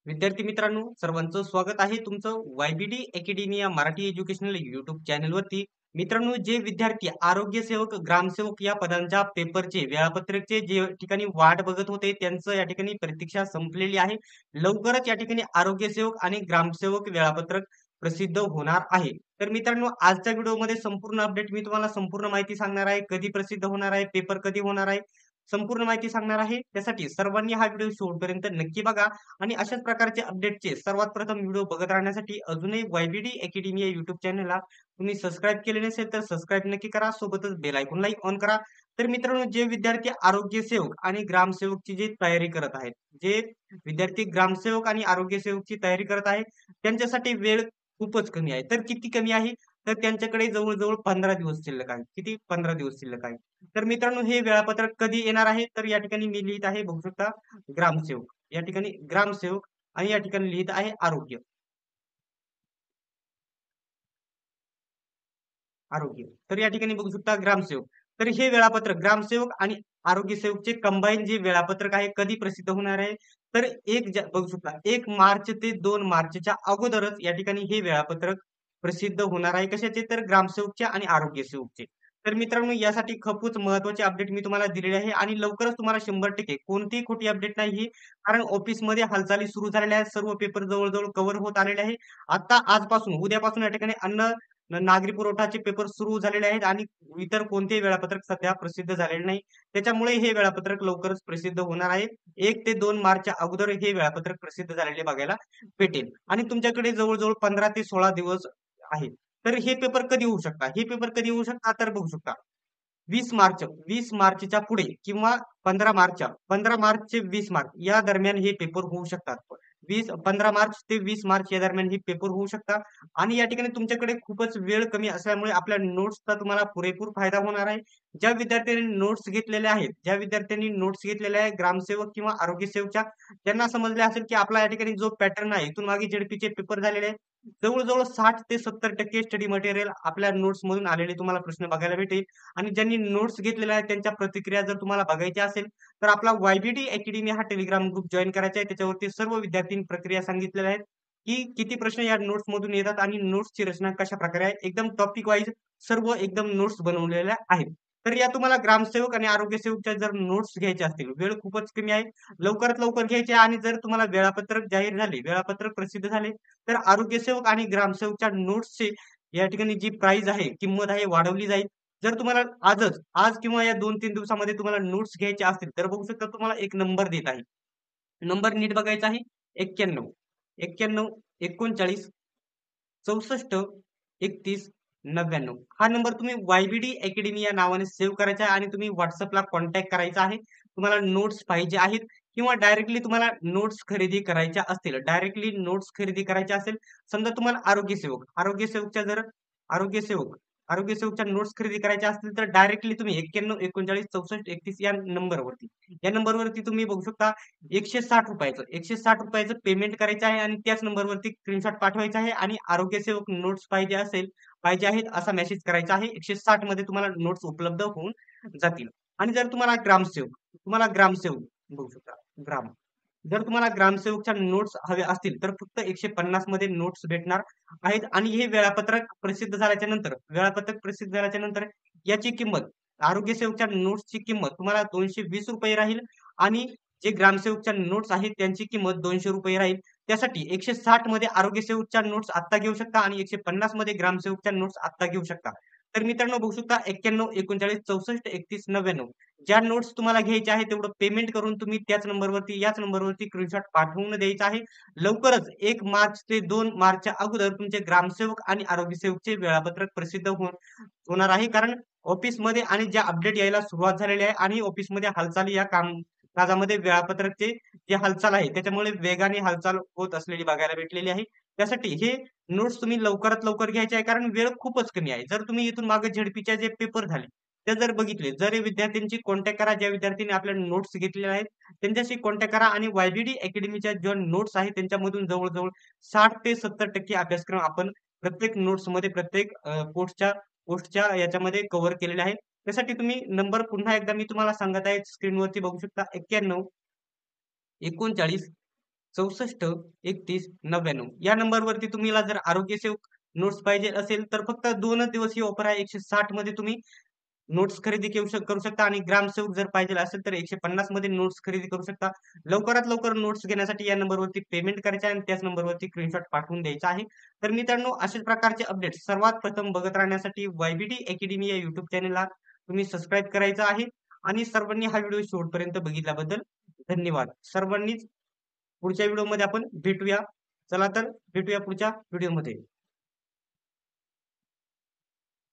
विद्यार्थी मित्रांनो, सर्वांचं स्वागत आहे तुमचं वायबीडी अकॅडमी या मराठी एज्युकेशनल युट्यूब चॅनलवरती. मित्रांनो, जे विद्यार्थी आरोग्य सेवक, ग्रामसेवक या पदांच्या पेपरचे वेळापत्रकचे जे ठिकाणी वाट बघत होते, त्यांचं या ठिकाणी प्रतीक्षा संपलेली आहे. लवकरच या ठिकाणी आरोग्य सेवक आणि ग्रामसेवक वेळापत्रक प्रसिद्ध होणार आहे. तर मित्रांनो, आजच्या व्हिडिओमध्ये संपूर्ण अपडेट मी तुम्हाला संपूर्ण माहिती सांगणार आहे. कधी प्रसिद्ध होणार आहे, पेपर कधी होणार आहे, संपूर्ण माहिती सांगणार आहे. त्यासाठी सर्वांनी हा व्हिडिओ शेवटपर्यंत नक्की बघा. आणि अशाच प्रकारचे अपडेटचे सर्वात प्रथम व्हिडिओ बघत राहण्यासाठी अजूनही वायबीडी अकॅडमी या युट्यूब चॅनलला तुम्ही सबस्क्राईब केले नसेल तर सबस्क्राईब नक्की करा. सोबतच बेल आयकॉनलाही ऑन करा. तर मित्रांनो, जे विद्यार्थी आरोग्य सेवक आणि ग्रामसेवकची जी तयारी करत आहेत, जे विद्यार्थी ग्रामसेवक आणि आरोग्य सेवकची तयारी करत आहेत, त्यांच्यासाठी वेळ खूपच कमी आहे. तर किती कमी आहे? तर त्यांच्याकडे जवळ-जवळ 15 दिवस शिल्लक आहे. किती? 15 दिवस शिल्लक आहे. तर मित्रांनो, हे वेळापत्रक कधी येणार आहे? तर या ठिकाणी मी लिहित आहे, बघू शकता, ग्रामसेवक. या ठिकाणी ग्रामसेवक आणि या ठिकाणी लिहित आहे आरोग्य. आरोग्य. तर या ठिकाणी बघू शकता ग्रामसेवक. तर हे वेळापत्रक ग्रामसेवक आणि आरोग्य सेवकचे कंबाईन जे वेळापत्रक आहे कधी प्रसिद्ध होणार आहे? तर बघू शकता 1 मार्च ते 2 मार्चच्या अगोदरच या ठिकाणी हे वेळापत्रक प्रसिद्ध होणार आहे. कशाचे? तर ग्रामसेवकचे आणि आरोग्य सेवकचे. तर मित्रांनो, यासाठी खूपच महत्त्वाचे अपडेट मी तुम्हाला दिलेले आहे आणि लवकरच तुम्हाला 100% कोणतीही खोटी अपडेट नाही ही. कारण ऑफिसमध्ये हालचाली सुरू झालेल्या आहेत. सर्व पेपर जवळ-जवळ कव्हर होत आलेले आहे. आता आजपासून, उद्यापासून या ठिकाणी नागरी पुरवठाचे पेपर सुरू झालेले आहेत आणि इतर कोणतेही वेळापत्रक सध्या प्रसिद्ध झालेले नाही. त्याच्यामुळे हे वेळापत्रक लवकरच प्रसिद्ध होणार आहे. 1 ते 2 मार्चच्या अगोदर हे वेळापत्रक प्रसिद्ध झालेले बघायला भेटेल आणि तुमच्याकडे जवळ-जवळ 15 ते 16 दिवस आहेत. तर हे पेपर कधी होऊ शकतात? हे पेपर कधी होऊ शकतात? तर बघू शकता 20 मार्चच्या पुढे किंवा 15 मार्च ते 20 मार्च या दरम्यान हे पेपर होऊ शकतात. 15 मार्च ते 20 मार्च या दरम्यान हे पेपर होऊ शकतात आणि या ठिकाणी तुमच्याकडे खूपच वेळ कमी असल्यामुळे आपल्या नोट्सचा तुम्हाला पुरेपूर फायदा होणार आहे. ज्या विद्यार्थ्यांनी नोट्स घेतलेल्या आहे ग्रामसेवक किंवा आरोग्य सेवकच्या, त्यांना समजले असेल की आपला या ठिकाणी जो पॅटर्न आहे, इथून मागे झेडपीचे पेपर झालेले आहेत. जवळ-जवळ 60 ते 70% स्टडी मटेरियल आपल्या नोट्समधून आलेले तुम्हाला प्रश्न बघायला भेटेल. आणि ज्यांनी नोट्स घेतलेल्या आहेत त्यांच्या प्रतिक्रिया जर तुम्हाला बघायच्या असेल, तर आपला वायबीडी अकॅडमी हा टेलिग्राम ग्रुप जॉइन करायचा आहे. त्याच्यावरती सर्व विद्यार्थ्यांनी प्रक्रिया सांगितलेल्या आहेत, की किती प्रश्न या नोट्समधून येतात आणि नोट्सची रचना कशाप्रकारे आहे. एकदम टॉपिक वाईज सर्व एकदम नोट्स बनवलेल्या आहेत. तर या तुम्हाला ग्रामसेवक आणि आरोग्य सेवकच्या जर नोट्स घ्यायच्या असतील, वेळ खूपच कमी आहे. लवकरात लवकर घ्यायचे आणि जर तुम्हाला वेळापत्रक जाहीर झाले, वेळापत्रक प्रसिद्ध झाले, तर आरोग्य सेवक आणि ग्रामसेवकच्या नोट्सचे या ठिकाणी जी प्राइस आहे, किंमत आहे वाढवली जाईल. जर तुम्हाला आज किंवा या 2-3 दिवसामध्ये तुम्हाला नोट्स घ्यायचे असतील, तर बघू शकता तुम्हाला एक नंबर देत आहे. नंबर नीट बघायचा आहे 91 91 39 64 31 99. हा नंबर तुम्ही वायबीडी अकॅडमी या नावाने सेव्ह करायचा आहे आणि तुम्ही WhatsAppला कॉन्टॅक्ट करायचा आहे. तुम्हाला नोट्स पाहिजे आहेत किंवा डायरेक्टली तुम्हाला नोट्स खरेदी करायच्या असतील, डायरेक्टली नोट्स खरेदी करायच्या असेल, समजा तुम्हाला आरोग्य सेवक आरोग्य सेवकच्या नोट्स खरेदी करायच्या असतील, तर डायरेक्टली तुम्ही 91 39 64 31 या नंबरवरती तुम्ही बघू शकता ₹160 पेमेंट करायचं आहे आणि त्याच नंबरवरती स्क्रीनशॉट पाठवायचा आहे आणि आरोग्य सेवक नोट्स पाहिजे आहेत असा मेसेज करायचा आहे. 160 मध्ये तुम्हाला नोट्स उपलब्ध होऊन जातील. आणि जर तुम्हाला ग्रामसेवक बघू शकता ग्राम. जर तुम्हाला ग्रामसेवकच्या नोट्स हव्या असतील, तर फक्त 150 मध्ये नोट्स भेटणार आहेत आणि हे वेळापत्रक प्रसिद्ध झाल्याच्या नंतर याची किंमत, आरोग्य सेवकच्या नोट्सची किंमत तुम्हाला ₹220 राहील आणि जे ग्रामसेवकच्या नोट्स आहेत त्यांची किंमत ₹200 राहील. त्यासाठी 160 मध्ये आरोग्य सेवकच्या नोट्स आत्ता घेऊ शकता आणि 150 मध्ये ग्रामसेवकच्या नोट्स आत्ता घेऊ शकता. तर मित्रांनो, बघू शकता 91 39 64 31 99 ज्या नोट्स तुम्हाला घ्यायच्या आहेत तेवढं पेमेंट करून तुम्ही याच नंबरवरती स्क्रीनशॉट पाठवून द्यायचा आहे. लवकरच 1 मार्च ते 2 मार्चच्या अगोदर तुमचे ग्रामसेवक आणि आरोग्य सेवकचे वेळापत्रक प्रसिद्ध होणार आहे. कारण ऑफिसमध्ये आणि ज्या अपडेट यायला सुरुवात झालेली आहे आणि ऑफिसमध्ये हालचाली या कामामध्ये वेळापत्रकचे जे हालचाल आहे त्याच्यामुळे वेगाने हालचाल होत असलेली बघायला भेटलेली आहे. त्यासाठी हे नोट्स तुम्ही लवकरात लवकर घ्यायचे आहे कारण वेळ खूपच कमी आहे. जर तुम्ही इथून मागे झेडपीचे जे पेपर झाले, ते जर बघितले, जर या विद्यार्थ्यांची कॉन्टॅक्ट करा, ज्या विद्यार्थ्यांनी आपल्या नोट्स घेतलेल्या आहेत, त्यांच्याशी कॉन्टॅक्ट करा आणि वायबीडी अकॅडमीच्या ज्या नोट्स आहेत त्यांच्यामधून जवळ-जवळ 60 ते 70% अभ्यासक्रम आपण प्रत्येक नोट्समध्ये प्रत्येक पोस्टच्या याच्यामध्ये कव्हर केलेले आहे. त्यासाठी तुम्ही नंबर पुन्हा एकदा मी तुम्हाला सांगत आहे, स्क्रीनवरती बघू शकता 91 39 64 31 99 या नंबरवरती तुम्हाला जर आरोग्य सेवक नोट्स पाहिजे असेल तर फक्त 2च दिवस ही ऑफर आहे. 160 मध्ये तुम्ही नोट्स खरेदी करू शकता आणि ग्रामसेवक जर पाहिजे असेल तर 150 मध्ये नोट्स खरेदी करू शकता. लवकरात लवकर नोट्स घेण्यासाठी या नंबरवरती पेमेंट करायचे आहे आणि त्याच नंबरवरती स्क्रीनशॉट पाठवून द्यायचा आहे. तर मित्रांनो, अशाच प्रकारचे अपडेट्स सर्वात प्रथम बघत राहण्यासाठी YBD अकॅडमी या YouTube चॅनलला तुम्ही सबस्क्राईब करायचं आहे आणि सर्वांनी हा व्हिडिओ शेवटपर्यंत बघितल्याबद्दल धन्यवाद. सर्वांनीच पुढच्या व्हिडिओमध्ये आपण भेटूया. चला तर भेटूया पुढच्या व्हिडिओमध्ये.